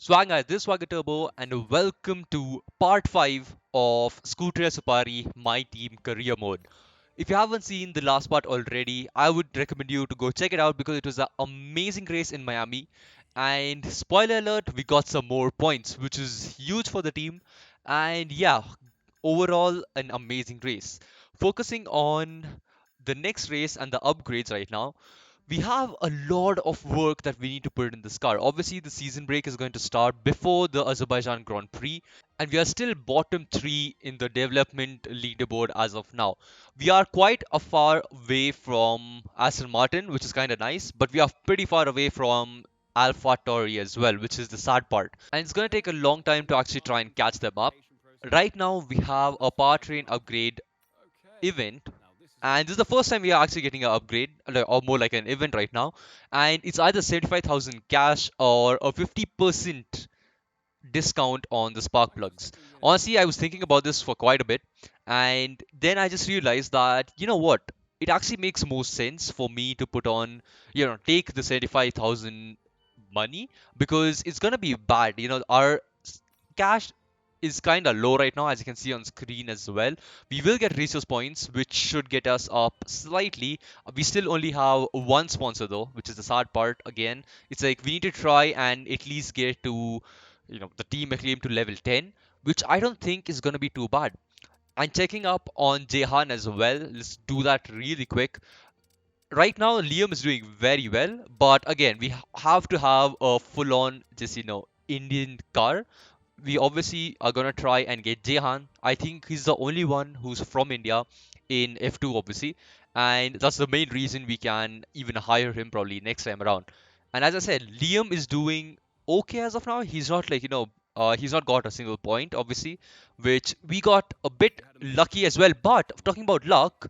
Swag guys, this is SwaggerTurbo and welcome to part 5 of SCUTERIA Supari My Team Career Mode. If you haven't seen the last part already, I would recommend you to go check it out because it was an amazing race in Miami. And spoiler alert, we got some more points, which is huge for the team. And yeah, overall, an amazing race. Focusing on the next race and the upgrades right now, we have a lot of work that we need to put in this car. Obviously, the season break is going to start before the Azerbaijan Grand Prix, and we are still bottom three in the development leaderboard as of now. We are quite a far away from Aston Martin, which is kind of nice, but we are pretty far away from Alpha Tauri as well, which is the sad part. And it's going to take a long time to actually try and catch them up. Right now, we have a powertrain upgrade event, and this is the first time we are actually getting an upgrade, or more like an event right now. And it's either 75,000 cash or a 50% discount on the spark plugs. Honestly, I was thinking about this for quite a bit, and then I just realized that, you know what? It actually makes more sense for me to put on, take the 75,000 money because it's gonna be bad. Our cash is kind of low right now, as you can see on screen as well. We will get resource points, which should get us up slightly. We still only have one sponsor though, which is the sad part. Again, it's like we need to try and at least get to, the team acclaim to level 10, which I don't think is going to be too bad. And checking up on Jehan as well. Let's do that really quick. Right now, Liam is doing very well, but again, we have to have a full-on, just Indian car. We obviously are gonna try and get Jehan. I think he's the only one who's from India in F2, obviously, and that's the main reason we can even hire him probably next time around. And as I said, Liam is doing okay as of now. He's not like, he's not got a single point, obviously, which we got a bit lucky as well. But talking about luck,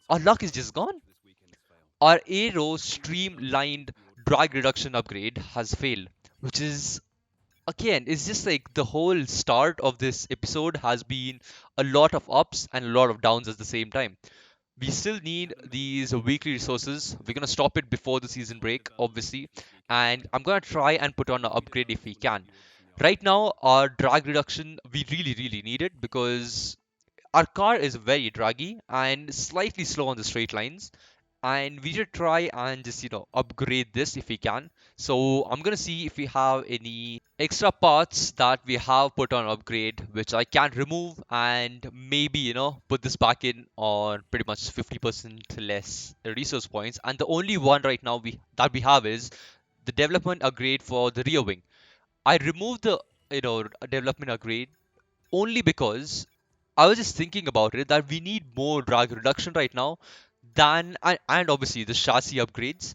our luck is just gone. Our Aero streamlined drag reduction upgrade has failed, which is again, it's just like the whole start of this episode has been a lot of ups and a lot of downs at the same time. We still need these weekly resources. We're gonna stop it before the season break, obviously, and I'm gonna try and put on an upgrade if we can. Right now, our drag reduction we really need it because our car is very draggy and slightly slow on the straight lines, and we should try and just upgrade this if we can. So I'm gonna see if we have any extra parts that we have put on upgrade which I can remove and maybe put this back in on pretty much 50% less resource points. And the only one right now we have is the development upgrade for the rear wing. I removed the development upgrade only because I was just thinking about it that we need more drag reduction right now than and obviously the chassis upgrades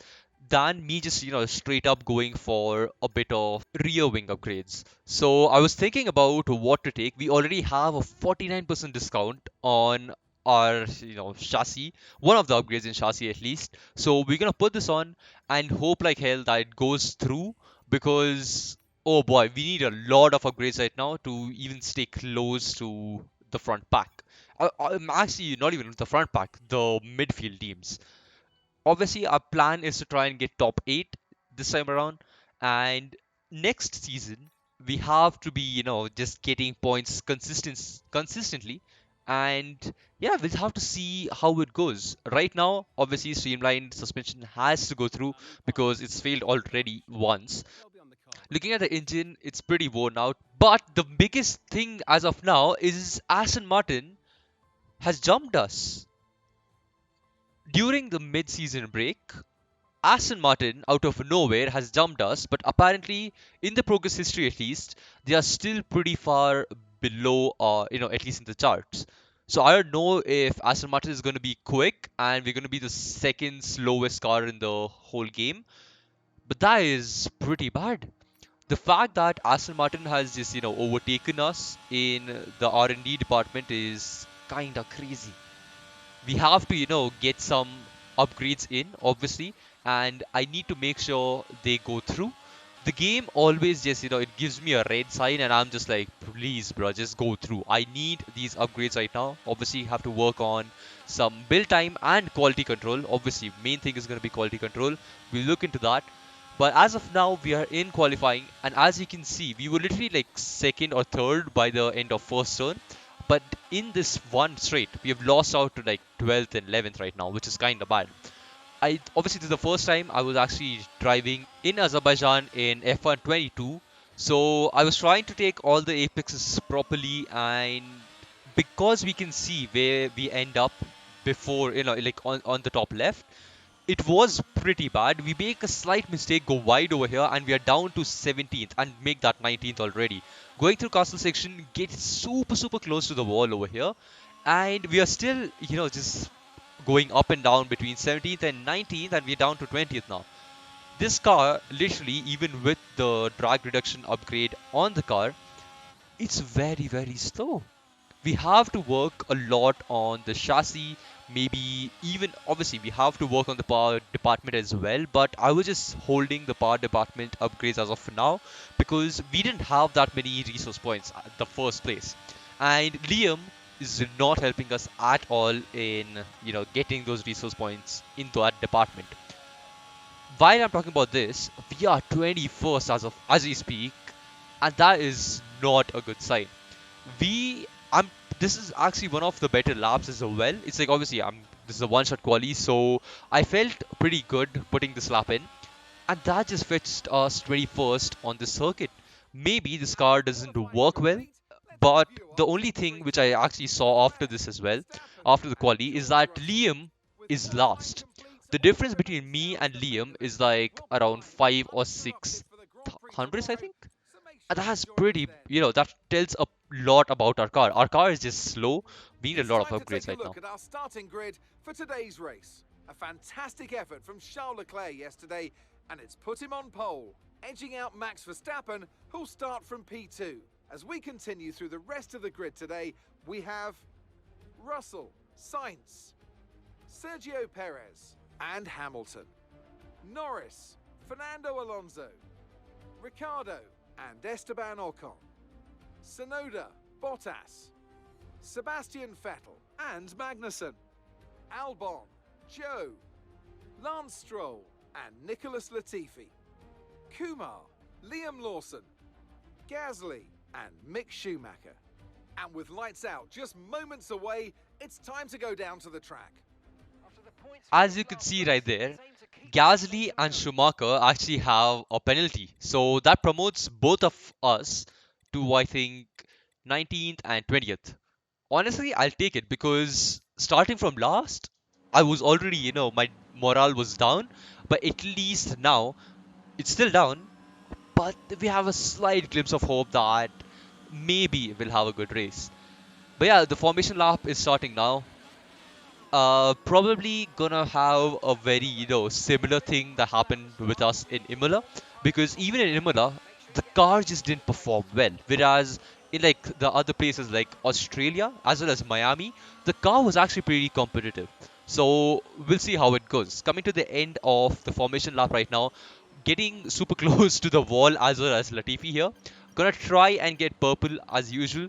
than me just straight up going for a bit of rear wing upgrades. So I was thinking about what to take. We already have a 49% discount on our chassis, one of the upgrades in chassis at least. So we're gonna put this on and hope like hell that it goes through because oh boy, we need a lot of upgrades right now to even stay close to the front pack. I'm actually not even the front pack, the midfield teams. Obviously, our plan is to try and get top 8 this time around, and next season we have to be, just getting points consistently, and yeah, we'll have to see how it goes. Right now, obviously, streamlined suspension has to go through because it's failed already once. Looking at the engine, it's pretty worn out, but the biggest thing as of now is Aston Martin has jumped us. During the mid-season break, Aston Martin, out of nowhere, has jumped us, but apparently, in the progress history at least, they are still pretty far below, at least in the charts. So I don't know if Aston Martin is going to be quick and we're going to be the second slowest car in the whole game, but that is pretty bad. The fact that Aston Martin has just, overtaken us in the R&D department is kind of crazy. We have to get some upgrades in obviously, and I need to make sure they go through. The game always just it gives me a red sign and I'm just like, please bro, just go through. I need these upgrades right now. Obviously have to work on some build time and quality control. Obviously main thing is going to be quality control. We'll look into that. But as of now, we are in qualifying, and as you can see, we were literally like second or third by the end of first turn. But in this one straight, we have lost out to like 12th and 11th right now, which is kind of bad. I obviously this is the first time I was actually driving in Azerbaijan in F1 22, so I was trying to take all the apexes properly, and because we can see where we end up before, like on the top left, it was pretty bad. We make a slight mistake, go wide over here, and we are down to 17th and make that 19th already. Going through castle section, get super close to the wall over here, and we are still, just going up and down between 17th and 19th, and we're down to 20th now. This car, literally, even with the drag reduction upgrade on the car, it's very slow. We have to work a lot on the chassis, maybe even obviously we have to work on the power department as well, but I was just holding the power department upgrades as of now because we didn't have that many resource points at the first place, and Liam is not helping us at all in getting those resource points into that department. While I'm talking about this, we are 21st as we speak, and that is not a good sign. we I'm This is actually one of the better laps as well. It's like obviously this is a one shot quali, so I felt pretty good putting this lap in, and that just fetched us 21st on the circuit. Maybe this car doesn't work well, but the only thing which I actually saw after this as well, after the quali, is that Liam is last. The difference between me and Liam is like around 5 or 6 hundredths, I think. And that's pretty, that tells a lot about our car. Our car is just slow. We need a It's lot of time to upgrades take a right now. look at our starting grid for today's race. A fantastic effort from Charles Leclerc yesterday, and it's put him on pole, edging out Max Verstappen, who'll start from P2. As we continue through the rest of the grid today, we have Russell, Sainz, Sergio Perez, and Hamilton, Norris, Fernando Alonso, Ricciardo, and Esteban Ocon, Tsunoda, Bottas, Sebastian Vettel and Magnussen, Albon, Joe, Lance Stroll and Nicholas Latifi, Kumar, Liam Lawson, Gasly and Mick Schumacher. And with lights out just moments away, it's time to go down to the track. As you can see right there, Gasly and Schumacher actually have a penalty. So that promotes both of us to, I think, 19th and 20th. Honestly, I'll take it because starting from last, I was already, my morale was down. But at least now, it's still down. But we have a slight glimpse of hope that maybe we'll have a good race. But yeah, the formation lap is starting now. Probably gonna have a very similar thing that happened with us in Imola, because even in Imola the car just didn't perform well, whereas in like the other places like Australia as well as Miami, the car was actually pretty competitive. So we'll see how it goes. Coming to the end of the formation lap right now, getting super close to the wall as well as Latifi here. Gonna try and get purple as usual.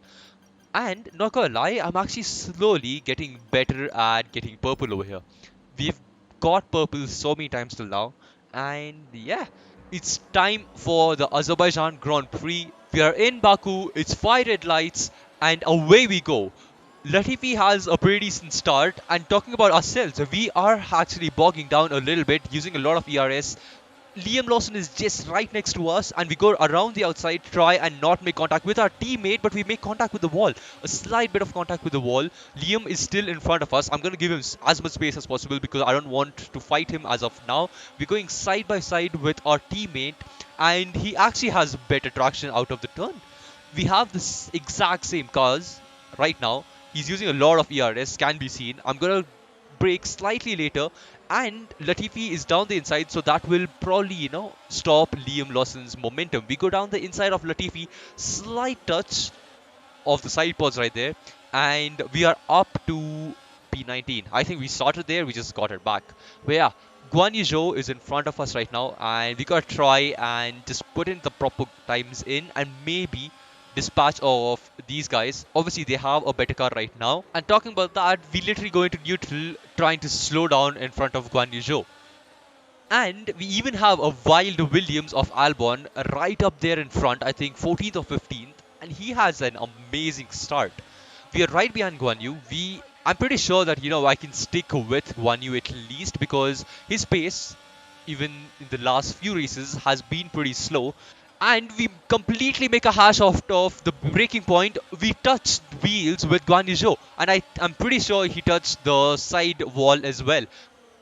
And not gonna lie, I'm actually slowly getting better at getting purple over here. We've got purple so many times till now. And yeah, it's time for the Azerbaijan Grand Prix. We are in Baku, it's 5 red lights, and away we go. Latifi has a pretty decent start, and talking about ourselves, we are actually bogging down a little bit using a lot of ERS. Liam Lawson is just right next to us, and we go around the outside, try and not make contact with our teammate, but we make contact with the wall. A slight bit of contact with the wall. Liam is still in front of us. I'm going to give him as much space as possible because I don't want to fight him as of now. We're going side by side with our teammate, and he actually has better traction out of the turn. We have this exact same cars right now. He's using a lot of ERS, can be seen. I'm going to brake slightly later, and Latifi is down the inside, so that will probably, stop Liam Lawson's momentum. We go down the inside of Latifi, slight touch of the side pods right there, and we are up to P19. I think we started there, we just got it back. But yeah, Guan Yu Zhou is in front of us right now, and we gotta try and just put in the proper times in, and maybe dispatch of these guys. Obviously, they have a better car right now. And talking about that, we literally go into neutral, trying to slow down in front of Guan Yu Zhou. And we even have a Wild Williams of Albon right up there in front, I think 14th or 15th, and he has an amazing start. We are right behind Guan Yu. I'm pretty sure that I can stick with Guan Yu at least because his pace, even in the last few races, has been pretty slow. And we completely make a hash of the breaking point. We touched wheels with Guan Yu Zhou, and I'm pretty sure he touched the side wall as well.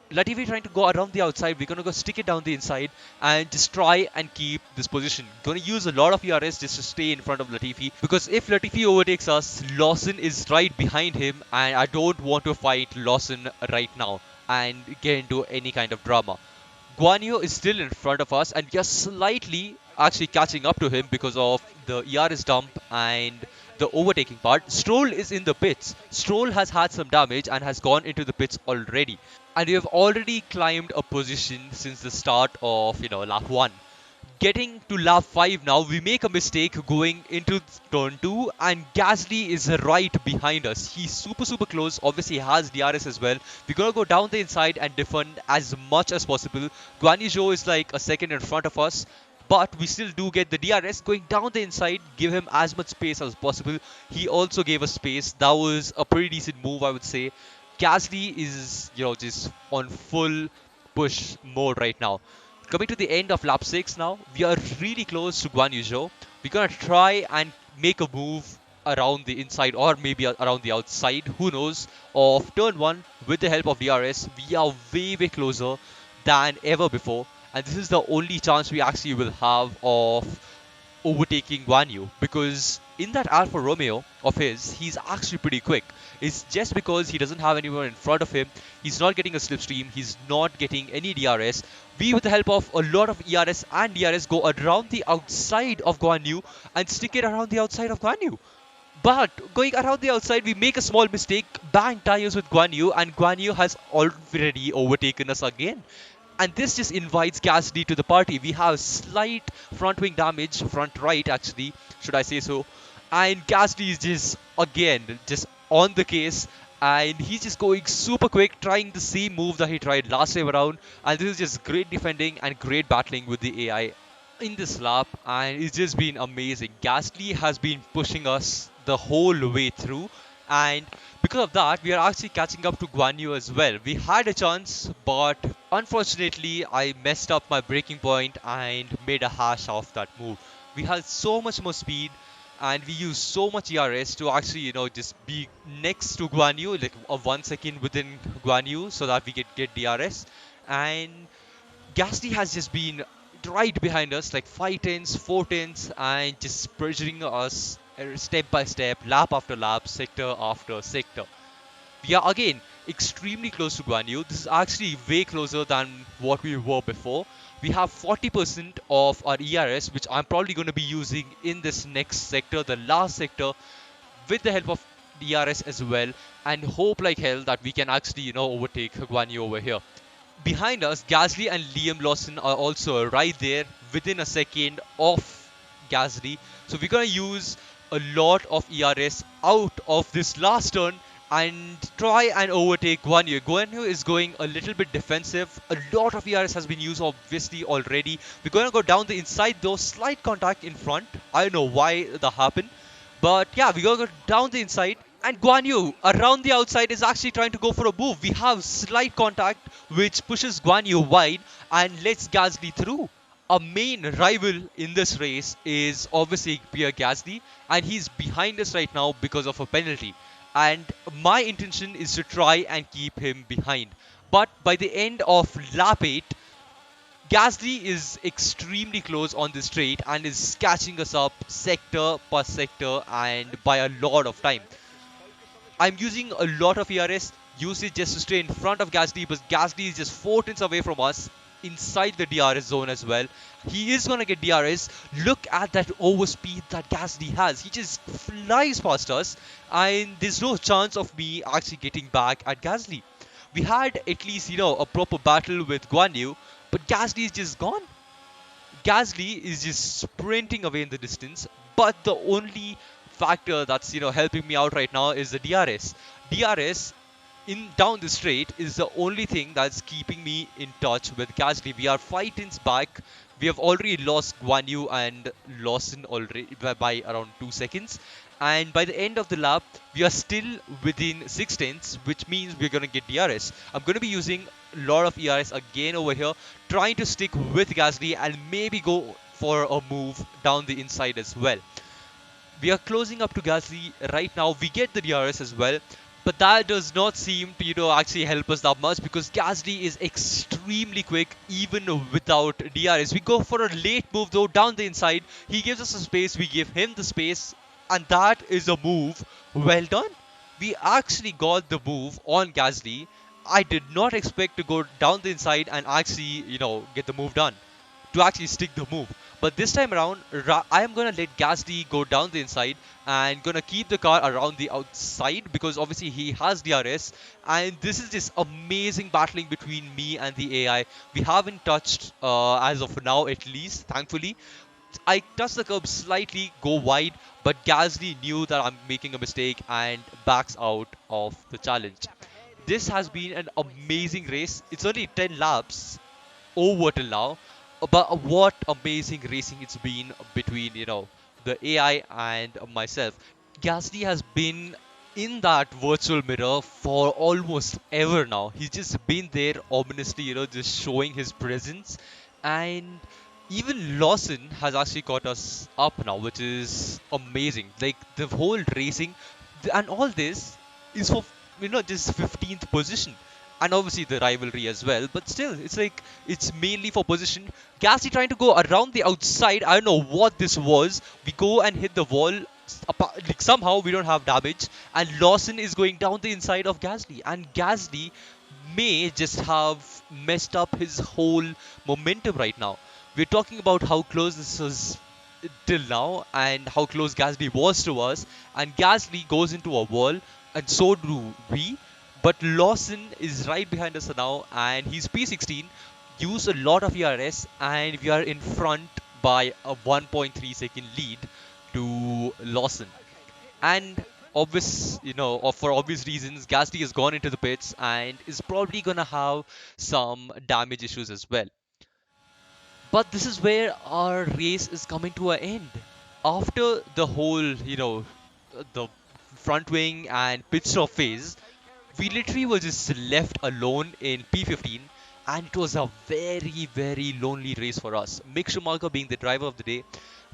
Latifi trying to go around the outside. We're gonna go stick it down the inside and just try and keep this position. Gonna use a lot of ERS just to stay in front of Latifi because if Latifi overtakes us, Lawson is right behind him, and I don't want to fight Lawson right now and get into any kind of drama. Guan Yu is still in front of us, and we are slightly actually catching up to him because of the ERS dump and the overtaking part. Stroll is in the pits. Stroll has had some damage and has gone into the pits already. And we have already climbed a position since the start of, lap 1. Getting to lap 5 now, we make a mistake going into turn 2 and Gasly is right behind us. He's super close. Obviously he has DRS as well. We're gonna go down the inside and defend as much as possible. Guan Yu Zhou is like a second in front of us, but we still do get the DRS. Going down the inside, give him as much space as possible. He also gave us space. That was a pretty decent move, I would say. Gasly is, just on full push mode right now. Coming to the end of lap 6 now, we are really close to Guan Yu Zhou. We're gonna try and make a move around the inside or maybe around the outside, who knows, of turn 1 with the help of DRS. We are way closer than ever before, and this is the only chance we actually will have of overtaking Guan Yu because in that Alfa Romeo of his, he's actually pretty quick. It's just because he doesn't have anyone in front of him, he's not getting a slipstream, he's not getting any DRS. We, with the help of a lot of ERS and DRS, go around the outside of Guan Yu and stick it around the outside of Guan Yu. But going around the outside, we make a small mistake, bang tires with Guan Yu, and Guan Yu has already overtaken us again. And this just invites Gasly to the party. We have slight front wing damage, front right actually, should I say so. And Gasly is just, again, just on the case. And he's just going super quick, trying the same move that he tried last time around. And this is just great defending and great battling with the AI in this lap, and it's just been amazing. Gasly has been pushing us the whole way through, and because of that, we are actually catching up to Guan Yu as well. We had a chance, but unfortunately, I messed up my braking point and made a hash of that move. We had so much more speed, and we used so much ERS to actually, just be next to Guan Yu, like a 1 second within Guan Yu, so that we could get DRS. And Gasly has just been right behind us, like 5 tenths, 4 tenths, and just pressuring us step by step, lap after lap, sector after sector. We are again extremely close to Guan Yu. This is actually way closer than what we were before. We have 40% of our ERS, which I'm probably going to be using in this next sector, the last sector, with the help of DRS as well, and hope like hell that we can actually, overtake Guan Yu over here. Behind us, Gasly and Liam Lawson are also right there within a second of Gasly. So we're going to use a lot of ERS out of this last turn and try and overtake Guan Yu. Guan Yu is going a little bit defensive. A lot of ERS has been used obviously already. We're going to go down the inside though, slight contact in front. I don't know why that happened. But yeah, we're going to go down the inside. And Guan Yu around the outside is actually trying to go for a move. We have slight contact which pushes Guan Yu wide and lets Gasly through. Our main rival in this race is obviously Pierre Gasly, and he's behind us right now because of a penalty. And my intention is to try and keep him behind. But by the end of lap 8, Gasly is extremely close on the straight and is catching us up sector per sector and by a lot of time. I'm using a lot of ERS usage just to stay in front of Gasly, but Gasly is just 4 tenths away from us inside the DRS zone as well. He is going to get DRS. Look at that overspeed that Gasly has. He just flies past us, and there's no chance of me actually getting back at Gasly. We had at least, a proper battle with Guan Yu, but Gasly is just gone. Gasly is just sprinting away in the distance, but the only factor that's helping me out right now is the DRS. DRS in down the straight is the only thing that's keeping me in touch with Gasly. We are 5 tenths back. We have already lost Guan Yu and Lawson already by around 2 seconds. And by the end of the lap, we are still within 6 tenths, which means we're going to get DRS. I'm going to be using a lot of ERS again over here, trying to stick with Gasly and maybe go for a move down the inside as well. We are closing up to Gasly right now. We get the DRS as well, but that does not seem to, actually help us that much because Gasly is extremely quick even without DRS. We go for a late move though down the inside. He gives us the space, we give him the space, and that is a move well done. We actually got the move on Gasly. I did not expect to go down the inside and actually, get the move done to actually stick the move. But this time around, I am gonna let Gasly go down the inside and gonna keep the car around the outside because obviously he has DRS. And this is just amazing battling between me and the AI. We haven't touched as of now, at least, thankfully. I touch the curb slightly, go wide, but Gasly knew that I'm making a mistake and backs out of the challenge. This has been an amazing race. It's only 10 laps over till now. But what amazing racing it's been between, the AI and myself. Gasly has been in that virtual mirror for almost ever now. He's just been there ominously, just showing his presence. And even Lawson has actually caught us up now, which is amazing. Like the whole racing and all this is for, just 15th position and obviously the rivalry as well. But still, it's like it's mainly for position. Gasly trying to go around the outside. I don't know what this was. We go and hit the wall. Like somehow we don't have damage, and Lawson is going down the inside of Gasly, and Gasly may just have messed up his whole momentum right now. We're talking about how close this was till now and how close Gasly was to us, and Gasly goes into a wall, and so do we. But Lawson is right behind us now, and he's P16, used a lot of ERS, and we are in front by a 1.3 second lead to Lawson. And for obvious reasons, Gasly has gone into the pits and is probably gonna have some damage issues as well. But this is where our race is coming to an end. After the whole, the front wing and pit stop phase, we literally were just left alone in P15, and it was a very, very lonely race for us. Mick Schumacher being the driver of the day,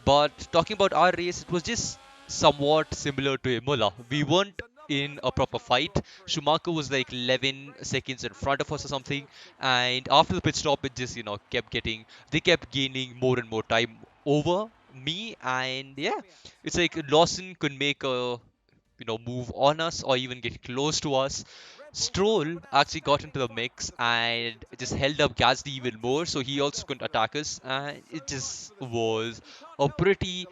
but talking about our race, it was just somewhat similar to Imola. We weren't in a proper fight. Schumacher was like 11 seconds in front of us or something, and after the pit stop, it just they kept gaining more and more time over me, and yeah, it's like Lawson could make a move on us or even get close to us. Stroll actually got into the mix and just held up Gasly even more, so he also couldn't attack us. And it just was a pretty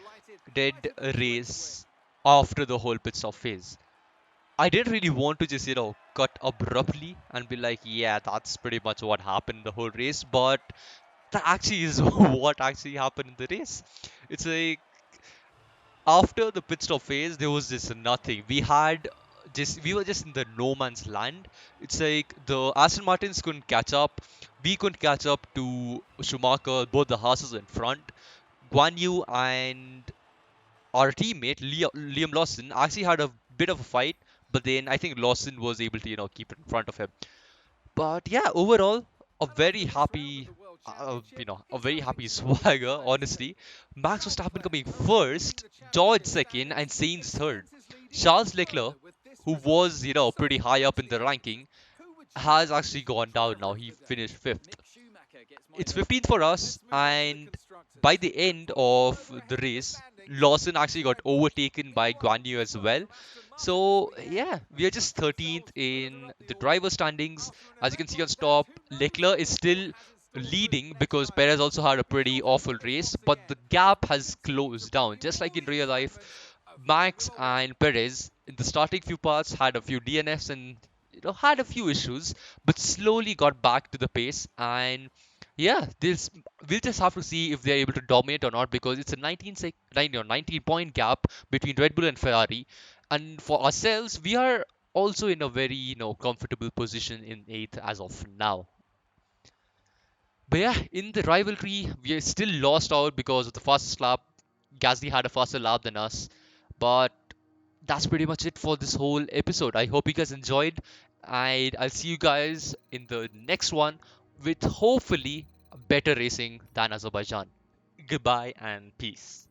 dead race after the whole pit stop phase. I didn't really want to just, cut abruptly and be like, yeah, that's pretty much what happened in the whole race, but that actually is what actually happened in the race. It's like after the pit stop phase, there was just nothing. We were just in the no man's land. It's like the Aston Martins couldn't catch up. We couldn't catch up to Schumacher, both the horses in front. Guan Yu and our teammate Liam Lawson actually had a bit of a fight, but then I think Lawson was able to keep it in front of him. But yeah, overall, a very happy, a very happy swagger. Honestly, Max Verstappen coming first, George second, and Sainz third. Charles Leclerc, who was pretty high up in the ranking, has actually gone down now. He finished fifth. It's 15th for us, and by the end of the race, Lawson actually got overtaken by Guan Yu as well. So yeah, we are just 13th in the driver standings. As you can see on top, Leclerc is still leading because Perez also had a pretty awful race, but the gap has closed down. Just like in real life, Max and Perez in the starting few parts had a few DNFs and had a few issues, but slowly got back to the pace. And yeah, this we'll just have to see if they're able to dominate or not because it's a 19 point gap between Red Bull and Ferrari. And for ourselves, we are also in a very, comfortable position in 8th as of now. But yeah, in the rivalry, we are still lost out because of the fastest lap. Gasly had a faster lap than us. But that's pretty much it for this whole episode. I hope you guys enjoyed, and I'll see you guys in the next one with hopefully better racing than Azerbaijan. Goodbye and peace.